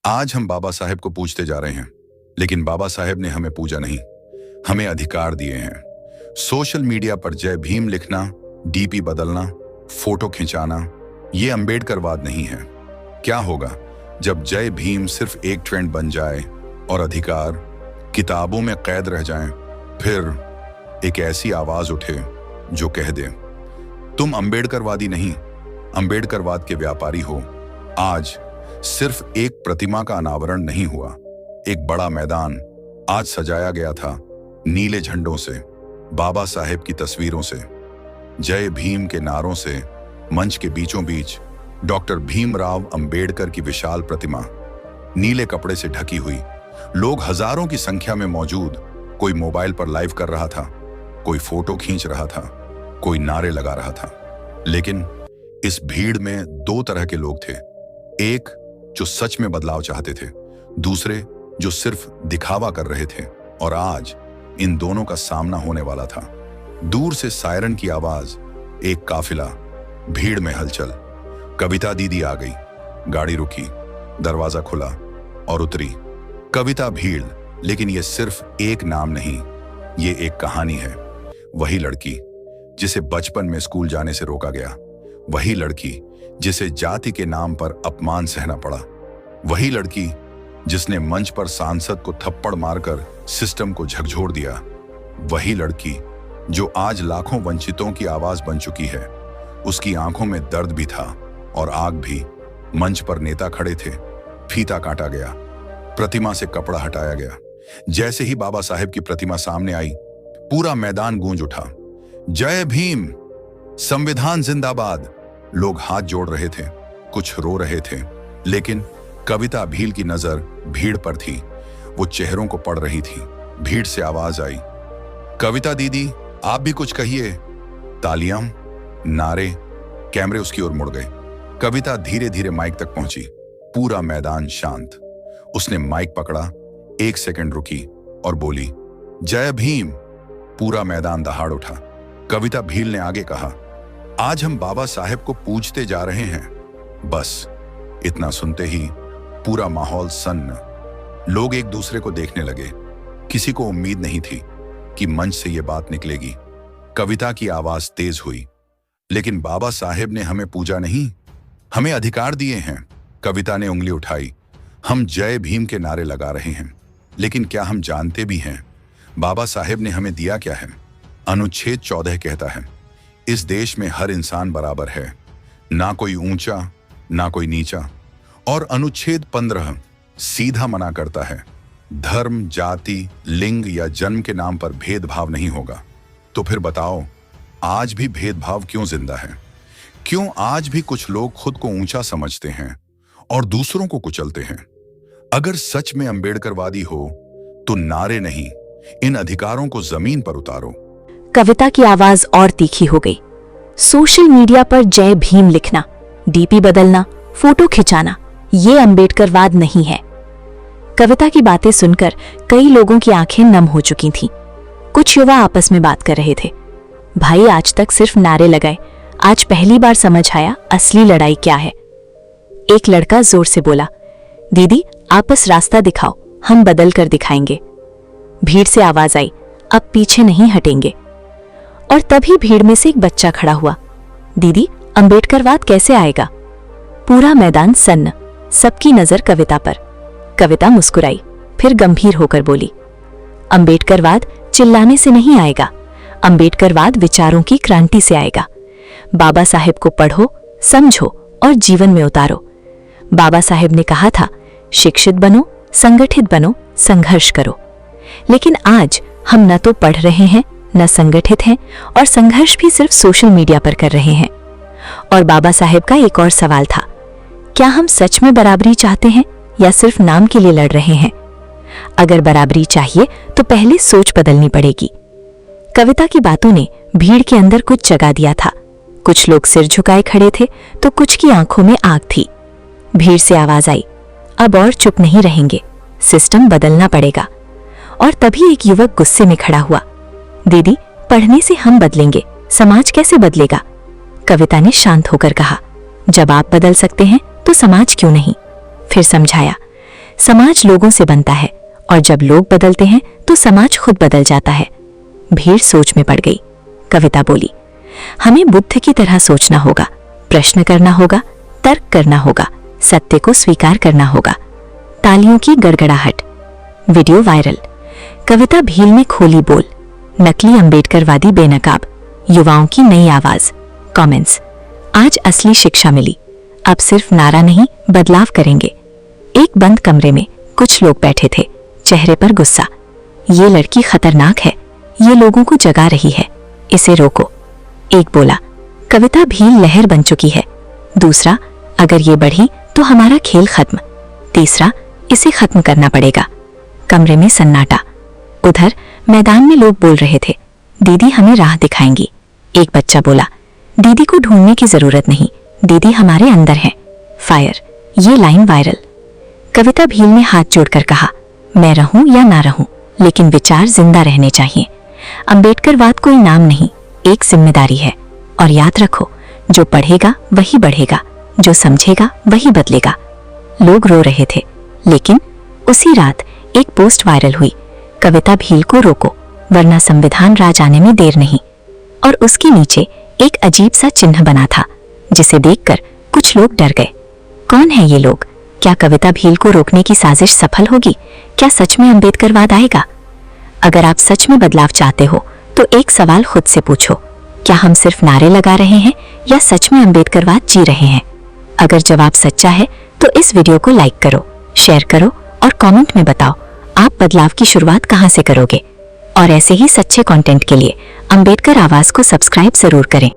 आज हम बाबा साहेब को पूजते जा रहे हैं, लेकिन बाबा साहेब ने हमें पूजा नहीं, हमें अधिकार दिए हैं। सोशल मीडिया पर जय भीम लिखना, डीपी बदलना, फोटो खिंचाना, ये अंबेडकरवाद नहीं है। क्या होगा जब जय भीम सिर्फ एक ट्रेंड बन जाए और अधिकार किताबों में कैद रह जाएं? फिर एक ऐसी आवाज उठे जो कह दे, तुम अंबेडकरवादी नहीं, अंबेडकरवाद के व्यापारी हो। आज सिर्फ एक प्रतिमा का अनावरण नहीं हुआ, एक बड़ा मैदान आज सजाया गया था नीले झंडों से, बाबा साहेब की तस्वीरों से, जय भीम के नारों से। मंच के बीचों बीच डॉक्टर भीमराव अंबेडकर की विशाल प्रतिमा नीले कपड़े से ढकी हुई, लोग हजारों की संख्या में मौजूद। कोई मोबाइल पर लाइव कर रहा था, कोई फोटो खींच रहा था, कोई नारे लगा रहा था। लेकिन इस भीड़ में दो तरह के लोग थे, एक जो सच में बदलाव चाहते थे, दूसरे जो सिर्फ दिखावा कर रहे थे। और आज इन दोनों का सामना होने वाला था। दूर से सायरन की आवाज, एक काफिला, भीड़ में हलचल। कविता दीदी आ गई, गाड़ी रुकी, दरवाजा खुला और उतरी। कविता भीड़, लेकिन ये सिर्फ एक नाम नहीं, ये एक कहानी है। वही लड़की जिसे बचपन में स्कूल जाने से रोका गया, वही लड़की जिसे जाति के नाम पर अपमान सहना पड़ा, वही लड़की जिसने मंच पर सांसद को थप्पड़ मारकर सिस्टम को झकझोर दिया, वही लड़की जो आज लाखों वंचितों की आवाज बन चुकी है। उसकी आंखों में दर्द भी था और आग भी। मंच पर नेता खड़े थे, फीता काटा गया, प्रतिमा से कपड़ा हटाया गया। जैसे ही बाबा साहेब की प्रतिमा सामने आई, पूरा मैदान गूंज उठा, जय भीम, संविधान जिंदाबाद। लोग हाथ जोड़ रहे थे, कुछ रो रहे थे, लेकिन कविता भील की नजर भीड़ पर थी। वो चेहरों को पढ़ रही थी। भीड़ से आवाज आई, कविता दीदी आप भी कुछ कहिए। तालियां, नारे, कैमरे उसकी ओर मुड़ गए। कविता धीरे धीरे माइक तक पहुंची। पूरा मैदान शांत। उसने माइक पकड़ा, 1 सेकंड रुकी और बोली, जय भीम। पूरा मैदान दहाड़ उठा। कविता भील ने आगे कहा, आज हम बाबा साहेब को पूजते जा रहे हैं। बस इतना सुनते ही पूरा माहौल सन्न। लोग एक दूसरे को देखने लगे। किसी को उम्मीद नहीं थी कि मंच से यह बात निकलेगी। कविता की आवाज तेज हुई, लेकिन बाबा साहेब ने हमें पूजा नहीं, हमें अधिकार दिए हैं। कविता ने उंगली उठाई, हम जय भीम के नारे लगा रहे हैं, लेकिन क्या हम जानते भी हैं बाबा साहेब ने हमें दिया क्या है? अनुच्छेद 14 कहता है, इस देश में हर इंसान बराबर है, ना कोई ऊंचा ना कोई नीचा। और अनुच्छेद 15 सीधा मना करता है, धर्म, जाति, लिंग या जन्म के नाम पर भेदभाव नहीं होगा। तो फिर बताओ, आज भी भेदभाव क्यों जिंदा है? क्यों आज भी कुछ लोग खुद को ऊंचा समझते हैं और दूसरों को कुचलते हैं? अगर सच में अंबेडकरवादी हो तो नारे नहीं, इन अधिकारों को जमीन पर उतारो। कविता की आवाज और तीखी हो गई। सोशल मीडिया पर जय भीम लिखना, डीपी बदलना, फोटो खिंचाना, ये अंबेडकरवाद नहीं है। कविता की बातें सुनकर कई लोगों की आंखें नम हो चुकी थीं। कुछ युवा आपस में बात कर रहे थे, भाई आज तक सिर्फ नारे लगाए, आज पहली बार समझ आया असली लड़ाई क्या है। एक लड़का जोर से बोला, दीदी आप बस रास्ता दिखाओ, हम बदल कर दिखाएंगे। भीड़ से आवाज आई, अब पीछे नहीं हटेंगे। और तभी भीड़ में से एक बच्चा खड़ा हुआ, दीदी अंबेडकरवाद कैसे आएगा? पूरा मैदान सन्न, सबकी नजर कविता पर। कविता मुस्कुराई, फिर गंभीर होकर बोली, अंबेडकरवाद चिल्लाने से नहीं आएगा, अंबेडकरवाद विचारों की क्रांति से आएगा। बाबा साहेब को पढ़ो, समझो और जीवन में उतारो। बाबा साहेब ने कहा था, शिक्षित बनो, संगठित बनो, संघर्ष करो। लेकिन आज हम न तो पढ़ रहे हैं, न संगठित हैं, और संघर्ष भी सिर्फ सोशल मीडिया पर कर रहे हैं। और बाबा साहेब का एक और सवाल था, क्या हम सच में बराबरी चाहते हैं या सिर्फ नाम के लिए लड़ रहे हैं? अगर बराबरी चाहिए तो पहले सोच बदलनी पड़ेगी। कविता की बातों ने भीड़ के अंदर कुछ जगा दिया था। कुछ लोग सिर झुकाए खड़े थे तो कुछ की आंखों में आग थी। भीड़ से आवाज आई, अब और चुप नहीं रहेंगे, सिस्टम बदलना पड़ेगा। और तभी एक युवक गुस्से में खड़ा हुआ, दीदी पढ़ने से हम बदलेंगे, समाज कैसे बदलेगा? कविता ने शांत होकर कहा, जब आप बदल सकते हैं तो समाज क्यों नहीं? फिर समझाया, समाज लोगों से बनता है और जब लोग बदलते हैं तो समाज खुद बदल जाता है। भीड़ सोच में पड़ गई। कविता बोली, हमें बुद्ध की तरह सोचना होगा, प्रश्न करना होगा, तर्क करना होगा, सत्य को स्वीकार करना होगा। तालियों की गड़गड़ाहट। Video viral. कविता भील ने खोली बोल। नकली अंबेडकरवादी बेनकाब। युवाओं की नई आवाज। कमेंट्स। आज असली शिक्षा मिली। अब सिर्फ नारा नहीं, बदलाव करेंगे। एक बंद कमरे में कुछ लोग बैठे थे, चेहरे पर गुस्सा। ये लड़की खतरनाक है, ये लोगों को जगा रही है, इसे रोको। एक बोला, कविता भील लहर बन चुकी है। दूसरा, अगर ये बढ़ी तो हमारा खेल खत्म। तीसरा, इसे खत्म करना पड़ेगा। कमरे में सन्नाटा। उधर मैदान में लोग बोल रहे थे, दीदी हमें राह दिखाएंगी। एक बच्चा बोला, दीदी को ढूंढने की जरूरत नहीं, दीदी हमारे अंदर है। फायर। ये लाइन वायरल। कविता भील ने हाथ जोड़कर कहा, मैं रहूं या ना रहूं, लेकिन विचार जिंदा रहने चाहिए। अंबेडकरवाद कोई नाम नहीं, एक जिम्मेदारी है। और याद रखो, जो पढ़ेगा वही बढ़ेगा, जो समझेगा वही बदलेगा। लोग रो रहे थे, लेकिन उसी रात एक पोस्ट वायरल हुई, कविता भील को रोको वरना संविधान राज आने में देर नहीं। और उसके नीचे एक अजीब सा चिन्ह बना था, जिसे देखकर कुछ लोग डर गए। कौन है ये लोग? क्या कविता भील को रोकने की साजिश सफल होगी? क्या सच में अंबेडकरवाद आएगा? अगर आप सच में बदलाव चाहते हो तो एक सवाल खुद से पूछो, क्या हम सिर्फ नारे लगा रहे हैं या सच में अंबेडकरवाद जी रहे हैं? अगर जवाब सच्चा है तो इस वीडियो को लाइक करो, शेयर करो और कमेंट में बताओ आप बदलाव की शुरुआत कहां से करोगे। और ऐसे ही सच्चे कंटेंट के लिए अंबेडकर आवाज को सब्सक्राइब जरूर करें।